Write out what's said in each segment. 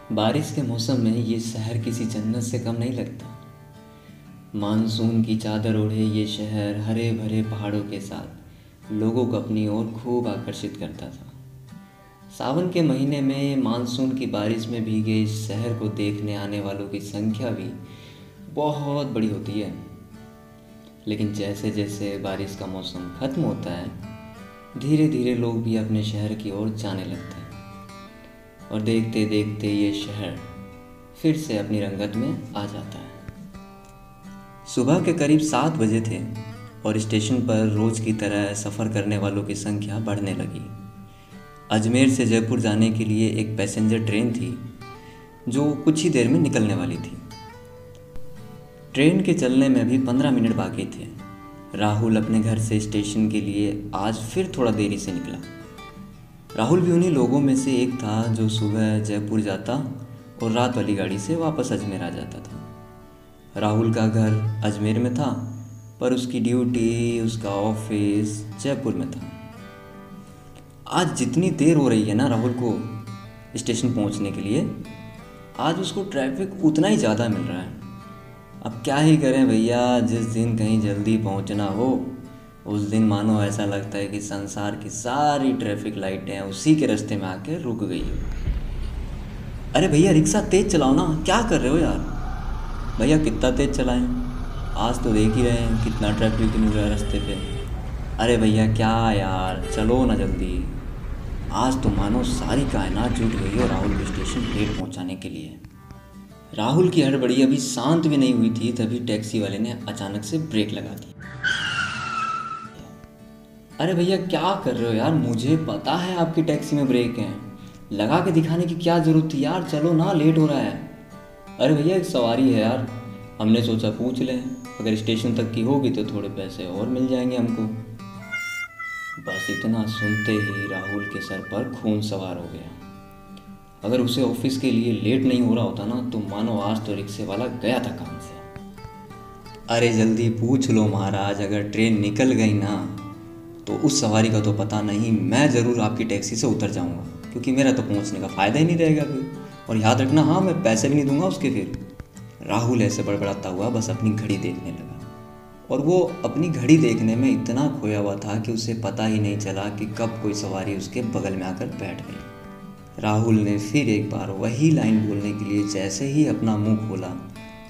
बारिश के मौसम में ये शहर किसी जन्नत से कम नहीं लगता। मानसून की चादर ओढ़े ये शहर हरे भरे पहाड़ों के साथ लोगों को अपनी ओर खूब आकर्षित करता था। सावन के महीने में मानसून की बारिश में भीगे इस शहर को देखने आने वालों की संख्या भी बहुत बड़ी होती है। लेकिन जैसे जैसे बारिश का मौसम खत्म होता है, धीरे धीरे लोग भी अपने शहर की ओर जाने लगते हैं और देखते देखते ये शहर फिर से अपनी रंगत में आ जाता है। सुबह के करीब 7 बजे थे और स्टेशन पर रोज की तरह सफ़र करने वालों की संख्या बढ़ने लगी। अजमेर से जयपुर जाने के लिए एक पैसेंजर ट्रेन थी जो कुछ ही देर में निकलने वाली थी। ट्रेन के चलने में भी 15 मिनट बाकी थे। राहुल अपने घर से स्टेशन के लिए आज फिर थोड़ा देरी से निकला। राहुल भी उन्हीं लोगों में से एक था जो सुबह जयपुर जाता और रात वाली गाड़ी से वापस अजमेर आ जाता था। राहुल का घर अजमेर में था, पर उसकी ड्यूटी, उसका ऑफिस जयपुर में था। आज जितनी देर हो रही है ना राहुल को स्टेशन पहुंचने के लिए, आज उसको ट्रैफिक उतना ही ज़्यादा मिल रहा है। अब क्या ही करें भैया, जिस दिन कहीं जल्दी पहुंचना हो उस दिन मानो ऐसा लगता है कि संसार की सारी ट्रैफिक लाइटें उसी के रास्ते में आके रुक गई हो। अरे भैया रिक्शा तेज चलाओ ना, क्या कर रहे हो यार। भैया कितना तेज चलाएं, आज तो देख ही रहे हैं कितना ट्रैफिक मिल रहा है रास्ते पे। अरे भैया क्या यार, चलो ना जल्दी। आज तो मानो सारी कायनात जुट गई हो राहुल को स्टेशन लेट पहुंचाने के लिए। राहुल की हड़बड़ी अभी शांत भी नहीं हुई थी, तभी टैक्सी वाले ने अचानक से ब्रेक लगा दी। अरे भैया क्या कर रहे हो यार, मुझे पता है आपकी टैक्सी में ब्रेक हैं, लगा के दिखाने की क्या ज़रूरत थी यार, चलो ना लेट हो रहा है। अरे भैया एक सवारी है यार, हमने सोचा पूछ लें, अगर स्टेशन तक की होगी तो थोड़े पैसे और मिल जाएंगे हमको। बस इतना सुनते ही राहुल के सर पर खून सवार हो गया। अगर उसे ऑफिस के लिए लेट नहीं हो रहा होता ना तो मानो आज तो रिक्शे वाला गया था काम से। अरे जल्दी पूछ लो महाराज, अगर ट्रेन निकल गई ना तो उस सवारी का तो पता नहीं, मैं ज़रूर आपकी टैक्सी से उतर जाऊंगा, क्योंकि मेरा तो पहुंचने का फ़ायदा ही नहीं रहेगा फिर। और याद रखना, हाँ मैं पैसे भी नहीं दूंगा उसके फिर। राहुल ऐसे बड़बड़ाता हुआ बस अपनी घड़ी देखने लगा, और वो अपनी घड़ी देखने में इतना खोया हुआ था कि उसे पता ही नहीं चला कि कब कोई सवारी उसके बगल में आकर बैठ गई। राहुल ने फिर एक बार वही लाइन बोलने के लिए जैसे ही अपना मुंह खोला,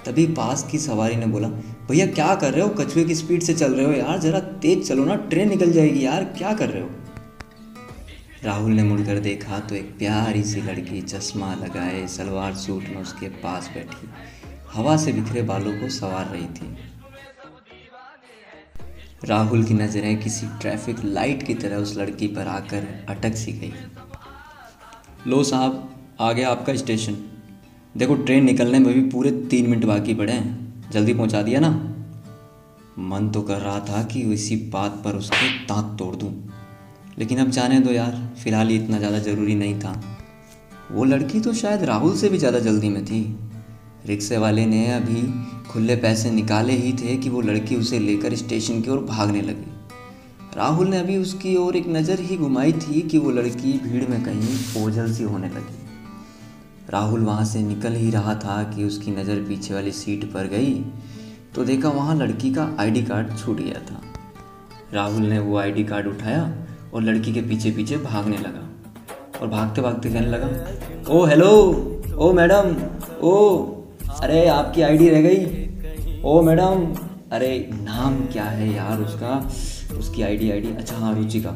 तभी पास की सवारी ने बोला, भैया क्या कर रहे हो, कछुए की स्पीड से चल रहे हो यार, ज़रा तेज चलो ना, ट्रेन निकल जाएगी यार, क्या कर रहे हो। राहुल ने मुड़कर देखा तो एक प्यारी सी लड़की चश्मा लगाए सलवार सूट में उसके पास बैठी हवा से बिखरे बालों को संवार रही थी। राहुल की नज़रें किसी ट्रैफिक लाइट की तरह उस लड़की पर आकर अटक सी गई। लो साहब, आ गया आपका स्टेशन। देखो ट्रेन निकलने में भी पूरे 3 मिनट बाकी पड़े हैं, जल्दी पहुंचा दिया ना। मन तो कर रहा था कि इसी बात पर उसके दांत तोड़ दूं, लेकिन अब जाने दो यार, फिलहाल ही इतना ज़्यादा ज़रूरी नहीं था। वो लड़की तो शायद राहुल से भी ज़्यादा जल्दी में थी। रिक्शे वाले ने अभी खुले पैसे निकाले ही थे कि वो लड़की उसे लेकर स्टेशन की ओर भागने लगी। राहुल ने अभी उसकी ओर एक नज़र ही घुमाई थी कि वो लड़की भीड़ में कहीं ओझल सी होने लगी। राहुल वहाँ से निकल ही रहा था कि उसकी नज़र पीछे वाली सीट पर गई तो देखा वहाँ लड़की का आईडी कार्ड छूट गया था। राहुल ने वो आईडी कार्ड उठाया और लड़की के पीछे पीछे भागने लगा, और भागते भागते कहने लगा, ओ हेलो, ओ मैडम, ओ अरे आपकी आईडी रह गई, ओ मैडम। अरे नाम क्या है यार उसका, उसकी आईडी, अच्छा हाँ रुचिका।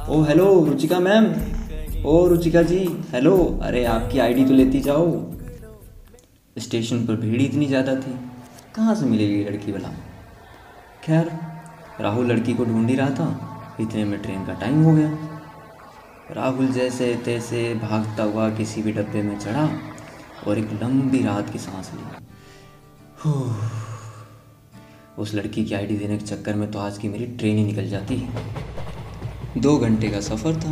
ओ हेलो रुचिका मैम, ओ रुचिका जी, हेलो, अरे आपकी आईडी तो लेती जाओ। स्टेशन पर भीड़ इतनी ज़्यादा थी, कहाँ से मिलेगी लड़की भला। खैर राहुल लड़की को ढूंढ ही रहा था, इतने में ट्रेन का टाइम हो गया। राहुल जैसे तैसे भागता हुआ किसी भी डब्बे में चढ़ा और एक लंबी रात की सांस ली। उस लड़की की आईडी देने के चक्कर में तो आज की मेरी ट्रेन ही निकल जाती। 2 घंटे का सफ़र था,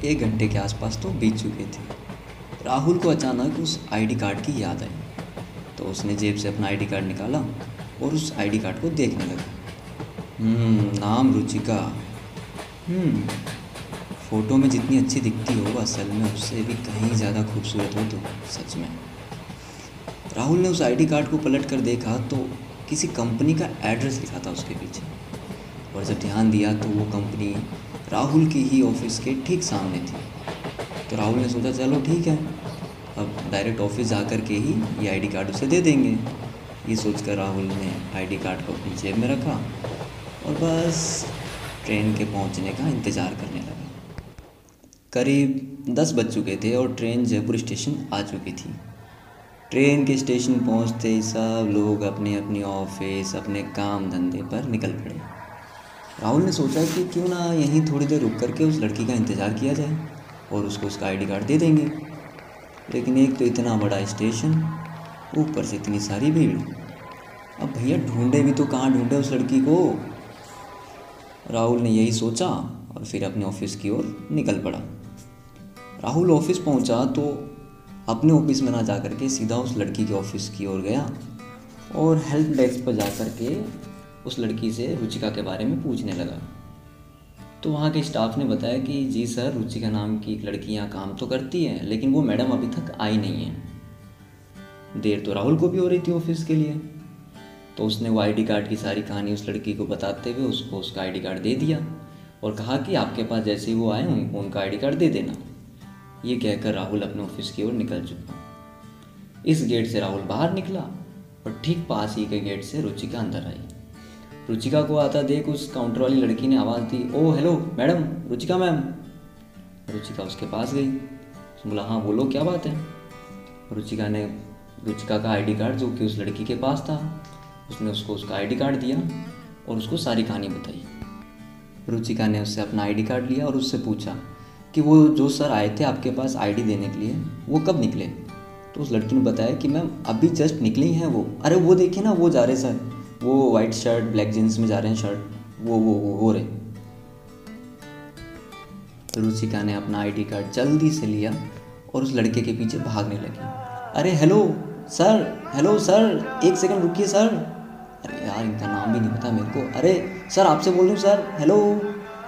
1 घंटे के आसपास तो बीत चुके थे। राहुल को अचानक उस आईडी कार्ड की याद आई, तो उसने जेब से अपना आईडी कार्ड निकाला और उस आईडी कार्ड को देखने लगा। नाम रुचिका, फ़ोटो में जितनी अच्छी दिखती हो असल में उससे भी कहीं ज़्यादा खूबसूरत हो तुम, सच में। राहुल ने उस आईडी कार्ड को पलट कर देखा तो किसी कंपनी का एड्रेस लिखा था उसके पीछे, और जब ध्यान दिया तो वो कंपनी राहुल की ही ऑफिस के ठीक सामने थी। तो राहुल ने सोचा चलो ठीक है, अब डायरेक्ट ऑफिस जा कर के ही ये आईडी कार्ड उसे दे देंगे। ये सोचकर राहुल ने आईडी कार्ड को अपनी जेब में रखा और बस ट्रेन के पहुंचने का इंतज़ार करने लगा। करीब 10 बज चुके थे और ट्रेन जयपुर स्टेशन आ चुकी थी। ट्रेन के स्टेशन पहुंचते ही सब लोग अपने अपनी ऑफिस, अपने काम धंधे पर निकल पड़े। राहुल ने सोचा कि क्यों ना यहीं थोड़ी देर रुक करके उस लड़की का इंतज़ार किया जाए और उसको उसका आईडी कार्ड दे देंगे। लेकिन एक तो इतना बड़ा स्टेशन, ऊपर से इतनी सारी भीड़। अब भैया ढूंढे भी तो कहाँ ढूंढे उस लड़की को। राहुल ने यही सोचा और फिर अपने ऑफिस की ओर निकल पड़ा। राहुल ऑफिस पहुंचा तो अपने ऑफिस में ना जा कर के सीधा उस लड़की के ऑफिस की ओर गया और हेल्प डेस्क पर जा कर के उस लड़की से रुचिका के बारे में पूछने लगा। तो वहाँ के स्टाफ ने बताया कि जी सर, रुचिका नाम की एक लड़की यहाँ काम तो करती है, लेकिन वो मैडम अभी तक आई नहीं है। देर तो राहुल को भी हो रही थी ऑफिस के लिए, तो उसने वो आईडी कार्ड की सारी कहानी उस लड़की को बताते हुए उसको उसका आईडी कार्ड दे दिया और कहा कि आपके पास जैसे ही वो आए उनको उनका आईडी कार्ड दे देना। ये कहकर राहुल अपने ऑफिस की ओर निकल चुका। इस गेट से राहुल बाहर निकला और ठीक पास ही के गेट से रुचिका अंदर आई। रुचिका को आता देख उस काउंटर वाली लड़की ने आवाज़ दी, ओ hello madam, Ruchika ma'am. Ruchika उसके पास गई, उसने बोला हाँ बोलो क्या बात है। रुचिका ने रुचिका का आईडी कार्ड जो कि उस लड़की के पास था, उसने उसको उसका आईडी कार्ड दिया और उसको सारी कहानी बताई। रुचिका ने उससे अपना आईडी कार्ड लिया और उससे पूछा कि वो जो सर आए थे आपके पास आईडी देने के लिए वो कब निकले। तो उस लड़की ने बताया कि मैम अभी जस्ट निकली हैं वो, अरे वो देखिए ना वो जा रहे सर, वो वाइट शर्ट ब्लैक जीन्स में जा रहे हैं शर्ट, वो रहे। तो रुचिका ने अपना आईडी कार्ड जल्दी से लिया और उस लड़के के पीछे भागने लगी। अरे हेलो सर, एक सेकंड रुकिए सर। अरे यार इनका नाम भी नहीं पता मेरे को। अरे सर आपसे बोल रही हूँ सर,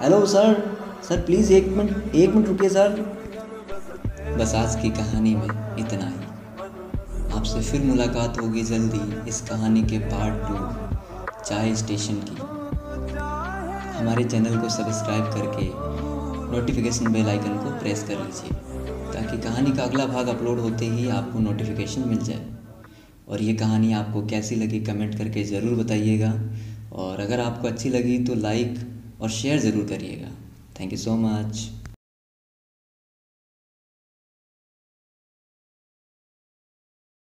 हेलो सर प्लीज़ एक मिनट रुकिए सर। बस आज की कहानी में इतना ही। आपसे फिर मुलाकात होगी जल्दी इस कहानी के पार्ट 2 चाय स्टेशन की। हमारे चैनल को सब्सक्राइब करके नोटिफिकेशन बेल आइकन को प्रेस कर लीजिए ताकि कहानी का अगला भाग अपलोड होते ही आपको नोटिफिकेशन मिल जाए। और ये कहानी आपको कैसी लगी कमेंट करके ज़रूर बताइएगा, और अगर आपको अच्छी लगी तो लाइक और शेयर ज़रूर करिएगा। Thank you so much.